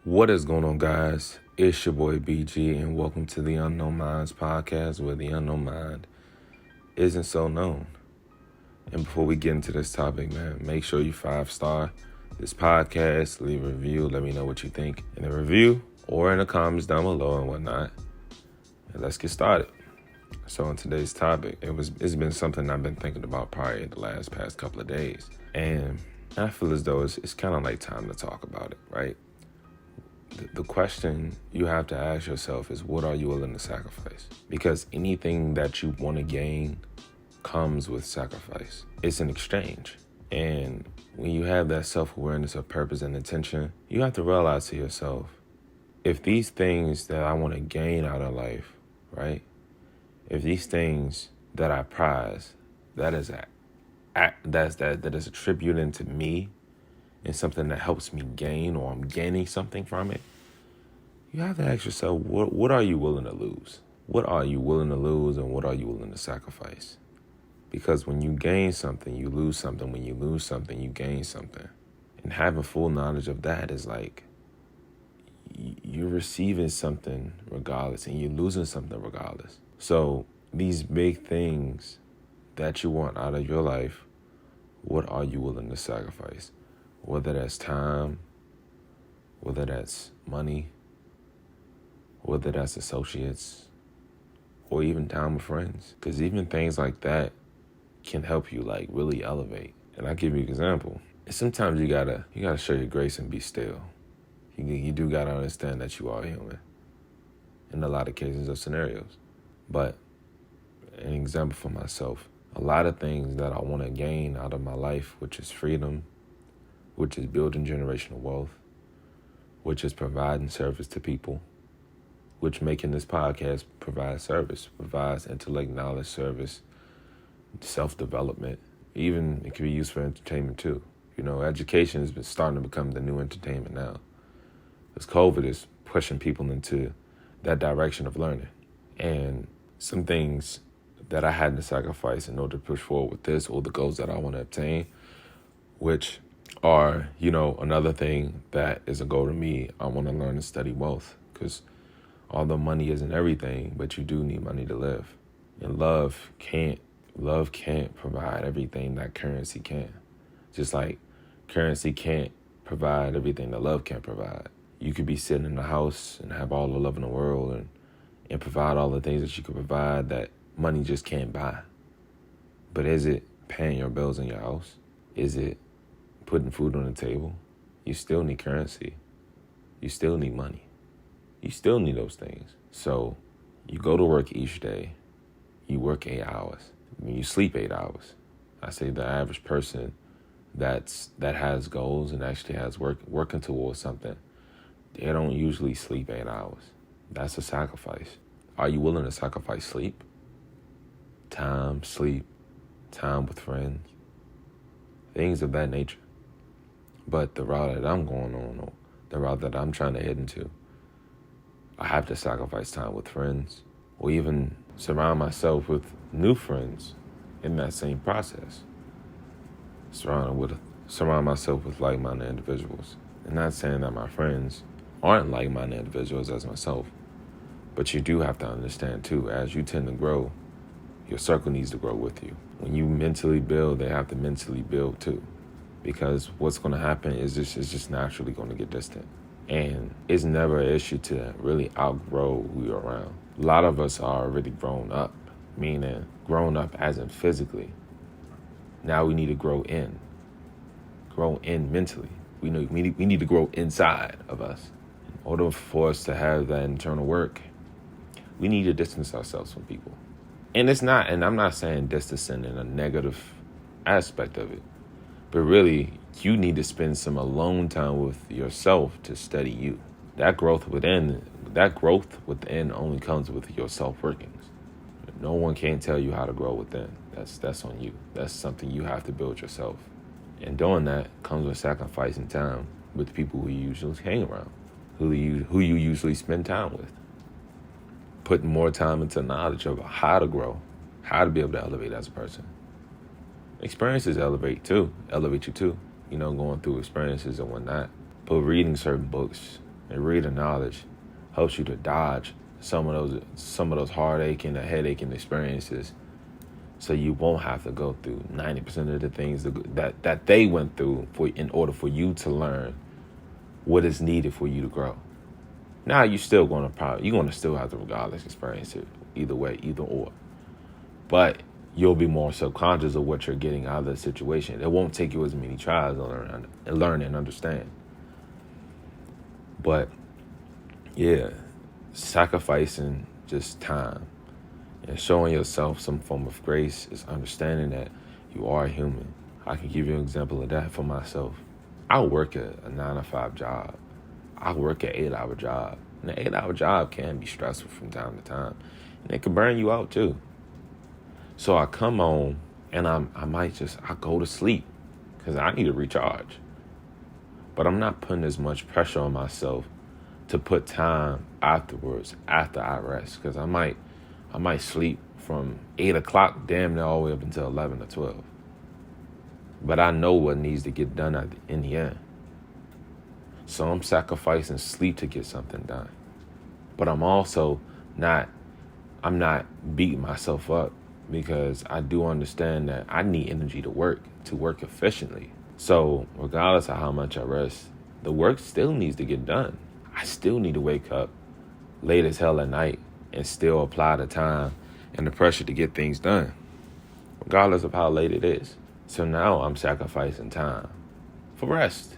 What is going on, guys? It's your boy BG, and welcome to the Unknown Minds podcast, where the unknown mind isn't so known. And before we get into this topic, man, make sure you 5-star this podcast, leave a review, let me know what you think in the review or in the comments down below and whatnot. And let's get started. So on today's topic, it's been something I've been thinking about probably the past couple of days. And I feel as though it's kind of like time to talk about it, right? The question you have to ask yourself is, what are you willing to sacrifice? Because anything that you want to gain comes with sacrifice. It's an exchange. And when you have that self-awareness of purpose and intention, you have to realize to yourself, if these things that I want to gain out of life, right? If these things that I prize, that is attributing to me and something that helps me gain, or I'm gaining something from it, you have to ask yourself, what are you willing to lose? What are you willing to lose, and what are you willing to sacrifice? Because when you gain something, you lose something. When you lose something, you gain something. And having full knowledge of that is like you're receiving something regardless, and you're losing something regardless. So these big things that you want out of your life, what are you willing to sacrifice? Whether that's time, whether that's money, whether that's associates, or even time with friends. Because even things like that can help you like really elevate. And I'll give you an example. Sometimes you gotta show your grace and be still. You do gotta understand that you are human in a lot of cases of scenarios. But an example for myself, a lot of things that I want to gain out of my life, which is freedom, which is building generational wealth, which is providing service to people, which making this podcast provides service, provides intellect, knowledge, service, self-development. Even it can be used for entertainment too. You know, education has been starting to become the new entertainment now. Because COVID is pushing people into that direction of learning. And some things that I had to sacrifice in order to push forward with this, or the goals that I want to obtain, which are, another thing that is a goal to me. I want to learn to study wealth, because although money isn't everything, but you do need money to live. And love can't provide everything that currency can. Just like currency can't provide everything that love can't provide. You could be sitting in a house and have all the love in the world and provide all the things that you could provide that money just can't buy. But is it paying your bills in your house? Is it putting food on the table? You still need currency. You still need money. You still need those things. So you go to work each day. You work 8 hours. You sleep 8 hours. I say the average person that has goals and actually has working towards something, they don't usually sleep 8 hours. That's a sacrifice. Are you willing to sacrifice sleep? Time, sleep, time with friends, things of that nature. But the route that I'm going on, or the route that I'm trying to head into, I have to sacrifice time with friends, or even surround myself with new friends in that same process. Surround myself with like-minded individuals. And not saying that my friends aren't like-minded individuals as myself, but you do have to understand too, as you tend to grow, your circle needs to grow with you. When you mentally build, they have to mentally build too. Because what's going to happen is it's just naturally going to get distant. And it's never an issue to really outgrow who you're around. A lot of us are already grown up, meaning grown up as in physically. Now we need to grow in mentally. We need to grow inside of us. In order for us to have that internal work, we need to distance ourselves from people. And I'm not saying distancing in a negative aspect of it, but really, you need to spend some alone time with yourself to study you. That growth within only comes with your self-workings. No one can tell you how to grow within. That's on you. That's something you have to build yourself. And doing that comes with sacrificing time with people who you usually hang around, who you usually spend time with. Putting more time into knowledge of how to grow, how to be able to elevate as a person. Experiences elevate you too, going through experiences and whatnot. But reading certain books And reading knowledge helps you to dodge some of those heartache and the headache experiences, so you won't have to go through 90% of the things that they went through in order for you to learn what is needed for you to grow. Now you're gonna still have to regardless experience it either way, either or. But you'll be more subconscious of what you're getting out of the situation. It won't take you as many trials to learn and understand. But yeah, sacrificing just time and showing yourself some form of grace is understanding that you are human. I can give you an example of that for myself. I work a 9-to-5 job. I work an 8-hour job. And an 8-hour job can be stressful from time to time. And it can burn you out too. So I come home and I go to sleep because I need to recharge. But I'm not putting as much pressure on myself to put time afterwards, after I rest. Because I might sleep from 8 o'clock damn near all the way up until 11 or 12. But I know what needs to get done in the end. So I'm sacrificing sleep to get something done. But I'm not beating myself up, because I do understand that I need energy to work efficiently. So regardless of how much I rest, the work still needs to get done. I still need to wake up late as hell at night and still apply the time and the pressure to get things done, regardless of how late it is. So now I'm sacrificing time for rest.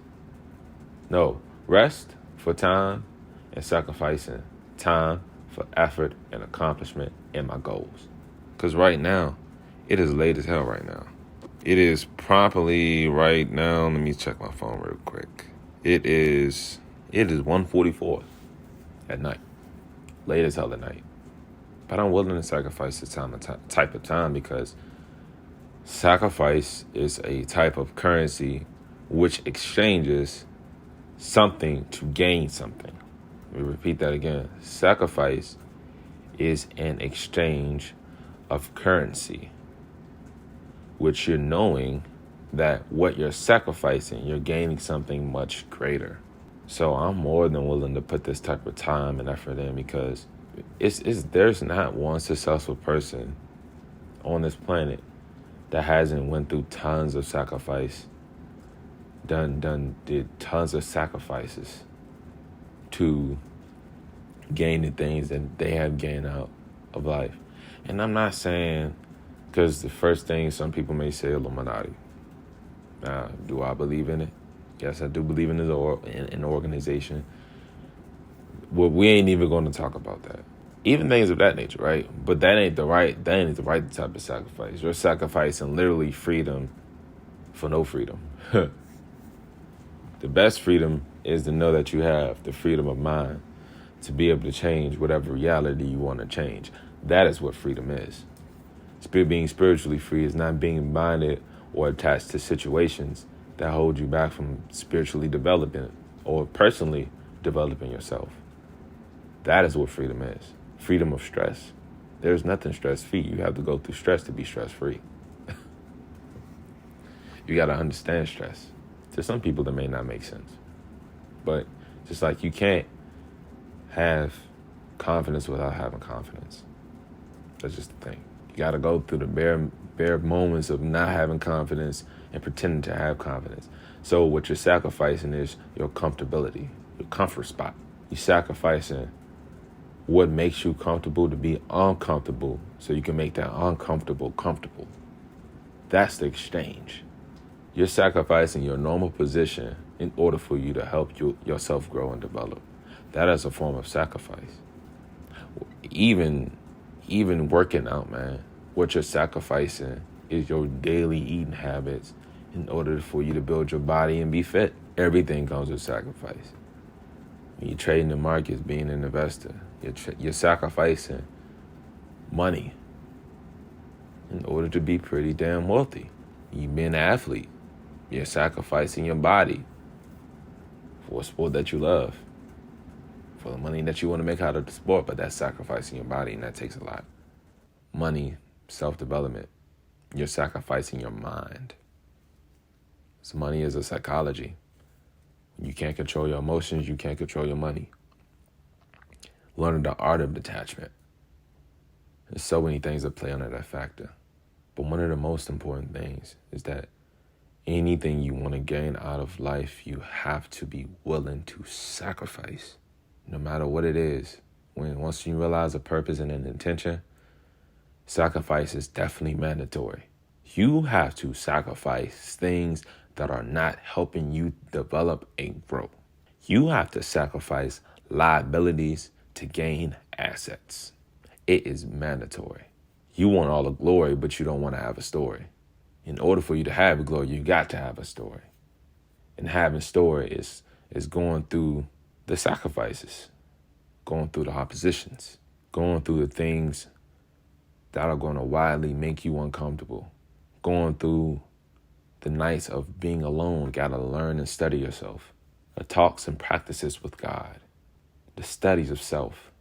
No, rest for time and sacrificing time for effort and accomplishment in my goals. Because right now, it is late as hell right now. It is properly right now. Let me check my phone real quick. It is 1:44 at night. Late as hell at night. But I'm willing to sacrifice this type of time, because sacrifice is a type of currency which exchanges something to gain something. Let me repeat that again. Sacrifice is an exchange of currency, which you're knowing that what you're sacrificing, you're gaining something much greater. So I'm more than willing to put this type of time and effort in, because there's not one successful person on this planet that hasn't went through tons of sacrifice, did tons of sacrifices to gain the things that they have gained out of life. And I'm not saying, because the first thing some people may say, Illuminati. Now, do I believe in it? Yes, I do believe in an organization. Well, we ain't even going to talk about that. Even things of that nature, right? But that ain't the right type of sacrifice. You're sacrificing literally freedom for no freedom. The best freedom is to know that you have the freedom of mind to be able to change whatever reality you want to change. That is what freedom is. Being spiritually free is not being binded or attached to situations that hold you back from spiritually developing or personally developing yourself. That is what freedom is. Freedom of stress. There's nothing stress-free. You have to go through stress to be stress-free. You got to understand stress. To some people, that may not make sense. But just like you can't have confidence without having confidence. That's just the thing. You got to go through the bare moments of not having confidence and pretending to have confidence. So what you're sacrificing is your comfortability, your comfort spot. You're sacrificing what makes you comfortable to be uncomfortable so you can make that uncomfortable comfortable. That's the exchange. You're sacrificing your normal position in order for you to help yourself grow and develop. That is a form of sacrifice. Even working out, man, what you're sacrificing is your daily eating habits in order for you to build your body and be fit. Everything comes with sacrifice. When you're trading the markets, being an investor, you're sacrificing money in order to be pretty damn wealthy. You being an athlete, you're sacrificing your body for a sport that you love, for the money that you want to make out of the sport, but that's sacrificing your body, and that takes a lot. Money, self-development, you're sacrificing your mind. So money is a psychology. You can't control your emotions. You can't control your money. Learning the art of detachment. There's so many things that play under that factor. But one of the most important things is that anything you want to gain out of life, you have to be willing to sacrifice, no matter what it is. Once you realize a purpose and an intention, sacrifice is definitely mandatory. You have to sacrifice things that are not helping you develop and grow. You have to sacrifice liabilities to gain assets. It is mandatory. You want all the glory, but you don't want to have a story. In order for you to have a glory, you got to have a story. And having story is going through the sacrifices, going through the oppositions, going through the things that are going to wildly make you uncomfortable, going through the nights of being alone, got to learn and study yourself, the talks and practices with God, the studies of self,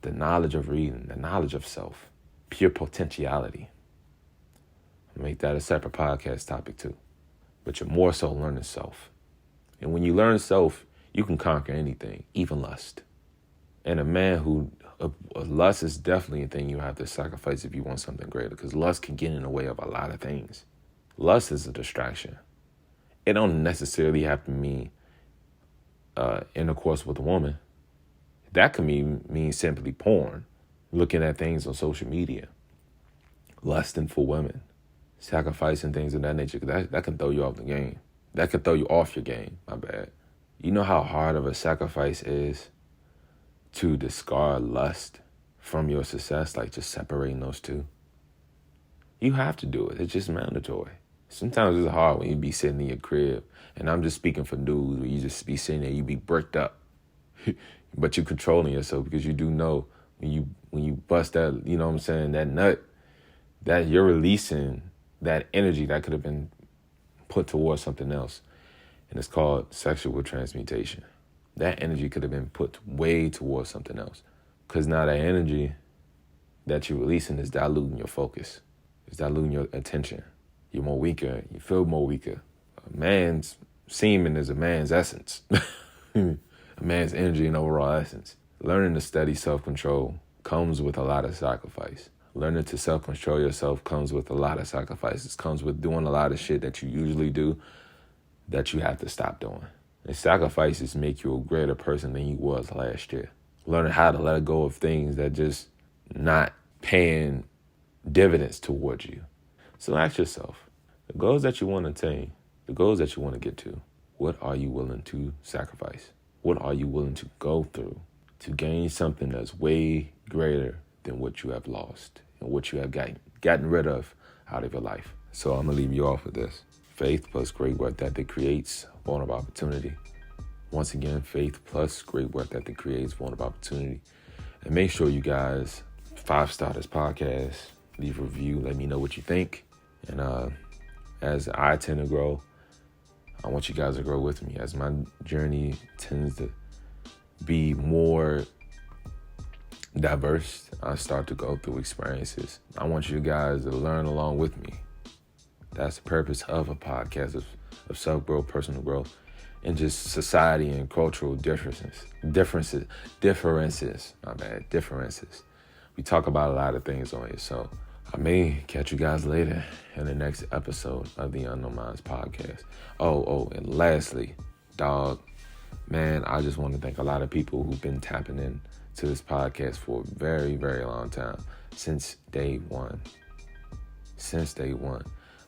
the knowledge of reading, the knowledge of self, pure potentiality. I'll make that a separate podcast topic too. But you're more so learning self. And when you learn self, you can conquer anything, even lust. And lust is definitely a thing you have to sacrifice if you want something greater, because lust can get in the way of a lot of things. Lust is a distraction. It don't necessarily have to mean intercourse with a woman. That could mean simply porn, looking at things on social media, lusting for women, sacrificing things of that nature. That can throw you off the game. That can throw you off your game, my bad. You know how hard of a sacrifice is to discard lust from your success, like just separating those two? You have to do it. It's just mandatory. Sometimes it's hard when you be sitting in your crib, and I'm just speaking for dudes, where you just be sitting there, you be bricked up, but you controlling yourself, because you do know when you bust that, you know what I'm saying, that nut, that you're releasing that energy that could have been put towards something else. And it's called sexual transmutation. That energy could have been put way towards something else. Because now that energy that you're releasing is diluting your focus. It's diluting your attention. You're more weaker. You feel more weaker. A man's semen is a man's essence. A man's energy and overall essence. Learning to study self-control comes with a lot of sacrifice. Learning to self-control yourself comes with a lot of sacrifices. Comes with doing a lot of shit that you usually do that you have to stop doing. And sacrifices make you a greater person than you was last year. Learning how to let go of things that just not paying dividends towards you. So ask yourself, the goals that you want to attain, the goals that you want to get to, what are you willing to sacrifice? What are you willing to go through to gain something that's way greater than what you have lost and what you have gotten rid of out of your life? So I'm going to leave you off with this. Faith plus great work ethic creates vulnerable opportunity. Once again, faith plus great work ethic creates vulnerable opportunity. And make sure you guys 5-star this podcast, leave a review, let me know what you think. And as I tend to grow, I want you guys to grow with me. As my journey tends to be more diverse, I start to go through experiences. I want you guys to learn along with me. That's the purpose of a podcast of self-growth, personal growth, and just society and cultural differences. We talk about a lot of things on here, so I may catch you guys later in the next episode of the Unknown Minds podcast. Oh, and lastly, man, I just want to thank a lot of people who've been tapping in to this podcast for a very, very long time, since day one.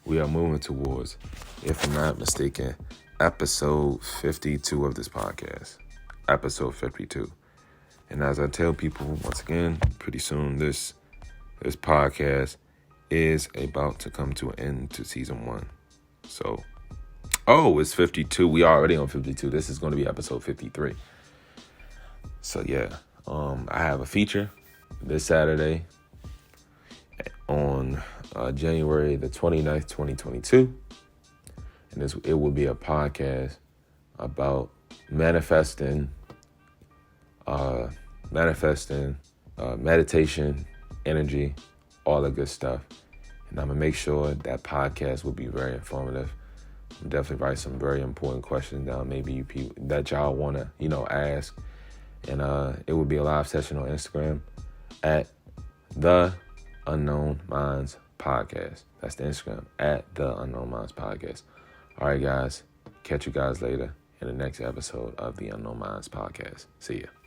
We are moving towards, if I'm not mistaken, episode 52 of this podcast. Episode 52. And as I tell people, once again, pretty soon this podcast is about to come to an end to season 1. So, it's 52. We are already on 52. This is going to be episode 53. So, yeah. I have a feature this Saturday on January the 29th, 2022. And it will be a podcast about meditation, energy, all the good stuff. And I'm going to make sure that podcast will be very informative Definitely write some very important questions down, maybe you people that y'all want to, ask. And it would be a live session on Instagram at The Unknown Minds Podcast. That's the Instagram, at The Unknown Minds Podcast. All right, guys. Catch you guys later in the next episode of the Unknown Minds Podcast. See ya.